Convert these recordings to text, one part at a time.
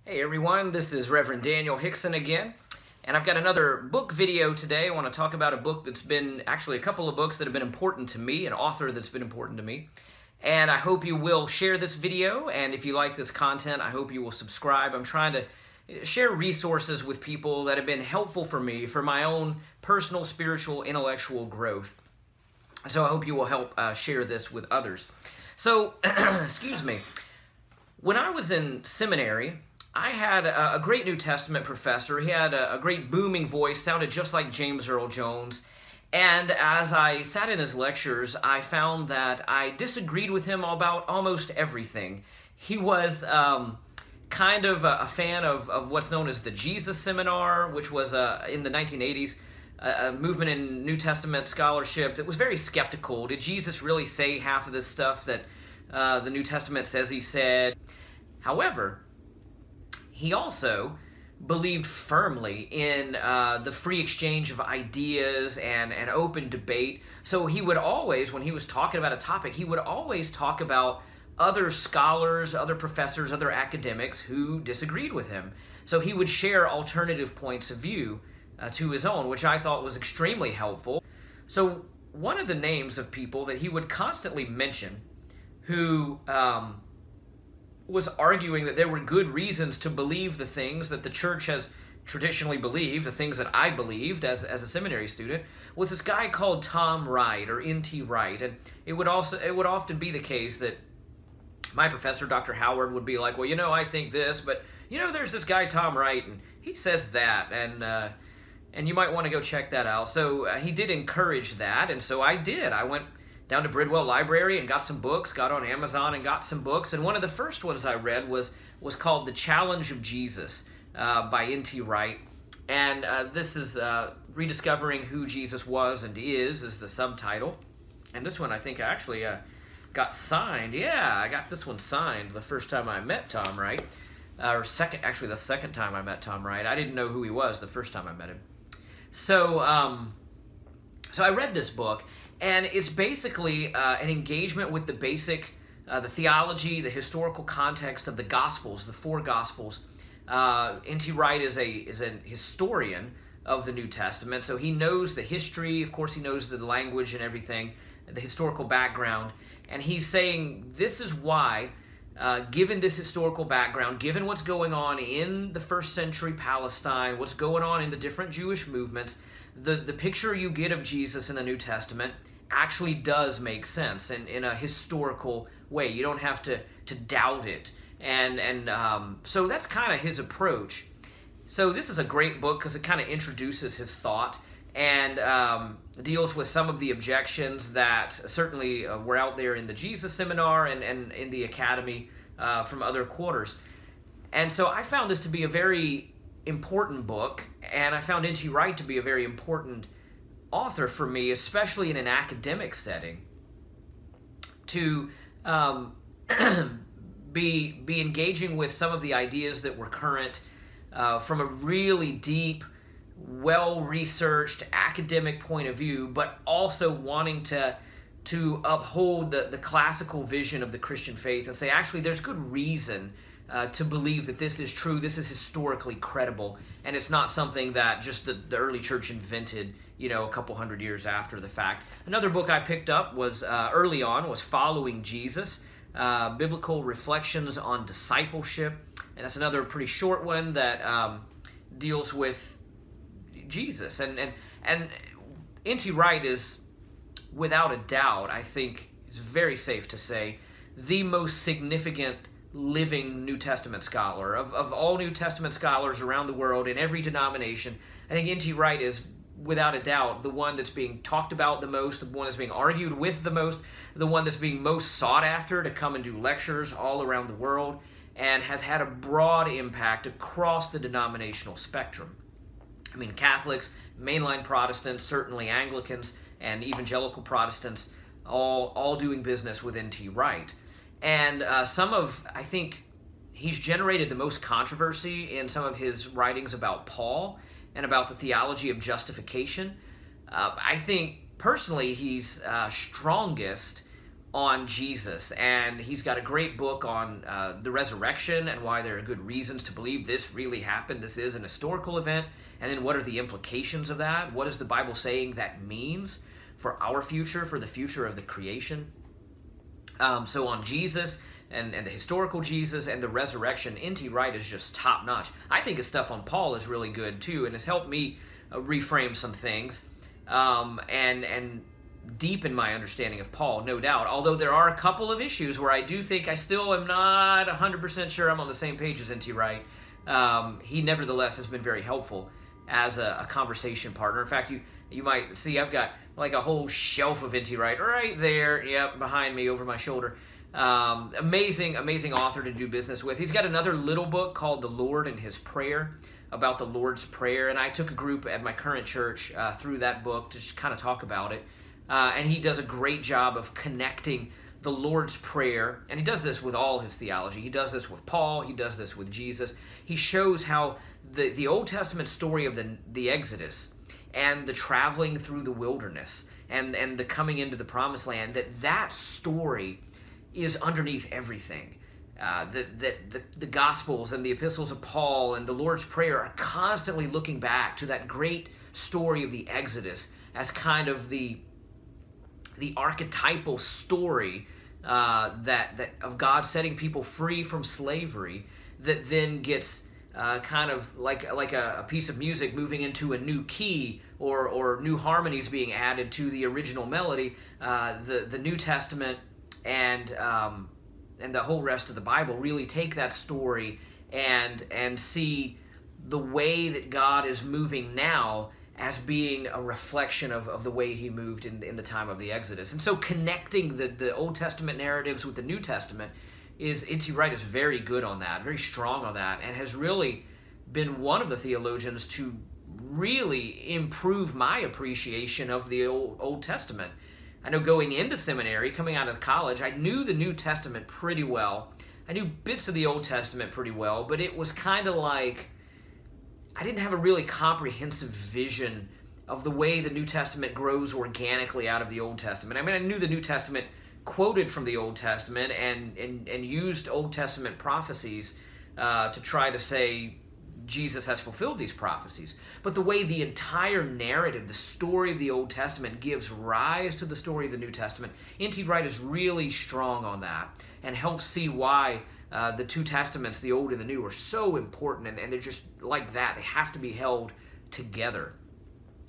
Hey everyone, this is Reverend Daniel Hickson again, and I've got another book video today. I want to talk about a book that's been, actually a couple of books that have been important to me, an author that's been important to me. And I hope you will share this video, and if you like this content, I hope you will subscribe. I'm trying to share resources with people that have been helpful for me for my own personal, spiritual, intellectual growth. So I hope you will help share this with others. So, excuse me, when I was in seminary, I had a great New Testament professor. He had a great booming voice, sounded just like James Earl Jones. And as I sat in his lectures, I found that I disagreed with him about almost everything. He was kind of a fan of what's known as the Jesus Seminar, which was in the 1980s, a movement in New Testament scholarship that was very skeptical. Did Jesus really say half of this stuff that the New Testament says he said? However, he also believed firmly in the free exchange of ideas and open debate. So he would always, when he was talking about a topic, he would always talk about other scholars, other professors, other academics who disagreed with him. So he would share alternative points of view to his own, which I thought was extremely helpful. So one of the names of people that he would constantly mention who was arguing that there were good reasons to believe the things that the church has traditionally believed, the things that I believed as a seminary student, was this guy called Tom Wright, or N.T. Wright. And it would often be the case that my professor, Dr. Howard, would be like, well, I think this, but, there's this guy, Tom Wright, and he says that, and you might want to go check that out. So he did encourage that, and so I did. I went down to Bridwell Library and got some books, got on Amazon and got some books, and one of the first ones I read was called The Challenge of Jesus by N.T. Wright. And this is Rediscovering Who Jesus Was and Is the subtitle. And this one I think I actually got signed. Yeah, I got this one signed the first time I met Tom Wright. The second time I met Tom Wright. I didn't know who he was the first time I met him. So I read this book, and it's basically an engagement with the basic, the theology, the historical context of the Gospels, the four Gospels. N.T. Wright is an historian of the New Testament, so he knows the history. Of course, he knows the language and everything, the historical background. And he's saying this is why, given this historical background, given what's going on in the first century Palestine, what's going on in the different Jewish movements, the picture you get of Jesus in the New Testament actually does make sense in a historical way. You don't have to doubt it. And so that's kind of his approach. So this is a great book because it kind of introduces his thought and deals with some of the objections that certainly were out there in the Jesus Seminar and in the Academy from other quarters. And so I found this to be a very important book, and I found N.T. Wright to be a very important author for me, especially in an academic setting, to be engaging with some of the ideas that were current from a really deep, well-researched academic point of view, but also wanting to uphold the classical vision of the Christian faith and say, actually, there's good reason to believe that this is true, this is historically credible, and it's not something that just the early church invented, a couple hundred years after the fact. Another book I picked up was early on was Following Jesus, Biblical Reflections on Discipleship, and that's another pretty short one that deals with Jesus. And N.T. Wright is, without a doubt, I think it's very safe to say, the most significant living New Testament scholar. Of all New Testament scholars around the world in every denomination, I think N.T. Wright is, without a doubt, the one that's being talked about the most, the one that's being argued with the most, the one that's being most sought after to come and do lectures all around the world, and has had a broad impact across the denominational spectrum. I mean, Catholics, mainline Protestants, certainly Anglicans, and evangelical Protestants, all doing business with N.T. Wright. And I think he's generated the most controversy in some of his writings about Paul and about the theology of justification. I think, personally, he's strongest on Jesus, and he's got a great book on the resurrection and why there are good reasons to believe this really happened. This is an historical event, and then what are the implications of that? What is the Bible saying that means for our future, for the future of the creation? So on Jesus and the historical Jesus and the resurrection, N.T. Wright is just top-notch. I think his stuff on Paul is really good too, and has helped me reframe some things and deepen my understanding of Paul, no doubt. Although there are a couple of issues where I do think I still am not 100% sure I'm on the same page as N.T. Wright. He nevertheless has been very helpful as a conversation partner. In fact, you might see I've got like a whole shelf of N.T. Wright right there, yep, behind me over my shoulder. Amazing author to do business with. He's got another little book called The Lord and His Prayer, about the Lord's Prayer, and I took a group at my current church through that book to just kind of talk about it. And he does a great job of connecting the Lord's Prayer, and he does this with all his theology. He does this with Paul, he does this with Jesus. He shows how the Old Testament story of the Exodus and the traveling through the wilderness and the coming into the Promised Land, that story is underneath everything. The Gospels and the epistles of Paul and the Lord's Prayer are constantly looking back to that great story of the Exodus as kind of the archetypal story that of God setting people free from slavery, that then gets kind of like a piece of music moving into a new key or new harmonies being added to the original melody. The New Testament and the whole rest of the Bible really take that story and see the way that God is moving now as being a reflection of the way he moved in the time of the Exodus. And so connecting the Old Testament narratives with the New Testament N.T. Wright is very good on that, very strong on that, and has really been one of the theologians to really improve my appreciation of the Old Testament. I know going into seminary, coming out of college, I knew the New Testament pretty well. I knew bits of the Old Testament pretty well, but it was kind of like I didn't have a really comprehensive vision of the way the New Testament grows organically out of the Old Testament. I mean, I knew the New Testament quoted from the Old Testament and used Old Testament prophecies to try to say Jesus has fulfilled these prophecies. But the way the entire narrative, the story of the Old Testament gives rise to the story of the New Testament, N.T. Wright is really strong on that and helps see why the two testaments, the Old and the New, are so important, and they're just like that. They have to be held together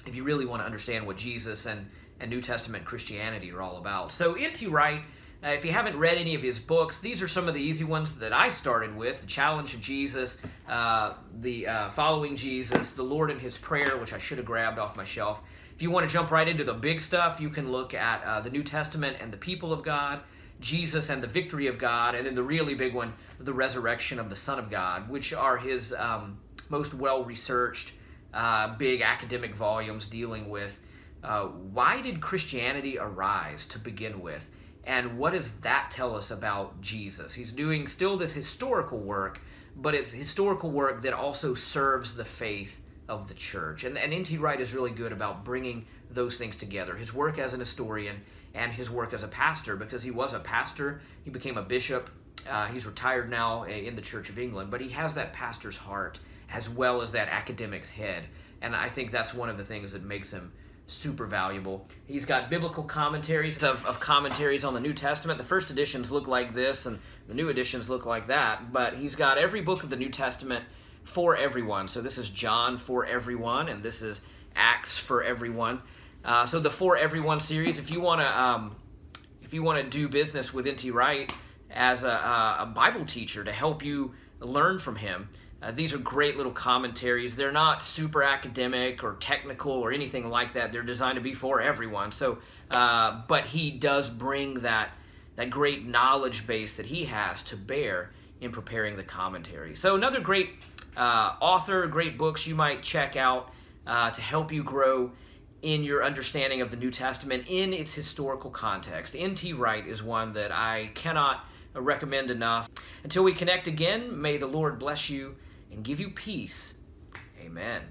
if you really want to understand what Jesus and New Testament Christianity are all about. So N.T. Wright, if you haven't read any of his books, these are some of the easy ones that I started with. The Challenge of Jesus, Following Jesus, The Lord and His Prayer, which I should have grabbed off my shelf. If you want to jump right into the big stuff, you can look at the New Testament and the People of God, Jesus and the Victory of God, and then the really big one, The Resurrection of the Son of God, which are his most well-researched, big academic volumes dealing with why did Christianity arise to begin with, and what does that tell us about Jesus? He's doing still this historical work, but it's historical work that also serves the faith of the church. And N.T. Wright is really good about bringing those things together. His work as an historian and his work as a pastor, because he was a pastor, he became a bishop, he's retired now in the Church of England, but he has that pastor's heart as well as that academic's head. And I think that's one of the things that makes him super valuable. He's got biblical commentaries of commentaries on the New Testament. The first editions look like this, and the new editions look like that, but he's got every book of the New Testament for everyone. So this is John for everyone, and this is Acts for everyone. So the For Everyone series, if you want to do business with N.T. Wright as a Bible teacher to help you learn from him, these are great little commentaries. They're not super academic or technical or anything like that. They're designed to be for everyone. So, but he does bring that great knowledge base that he has to bear in preparing the commentary. So another great author, great books you might check out to help you grow in your understanding of the New Testament in its historical context. N.T. Wright is one that I cannot recommend enough. Until we connect again, may the Lord bless you and give you peace. Amen.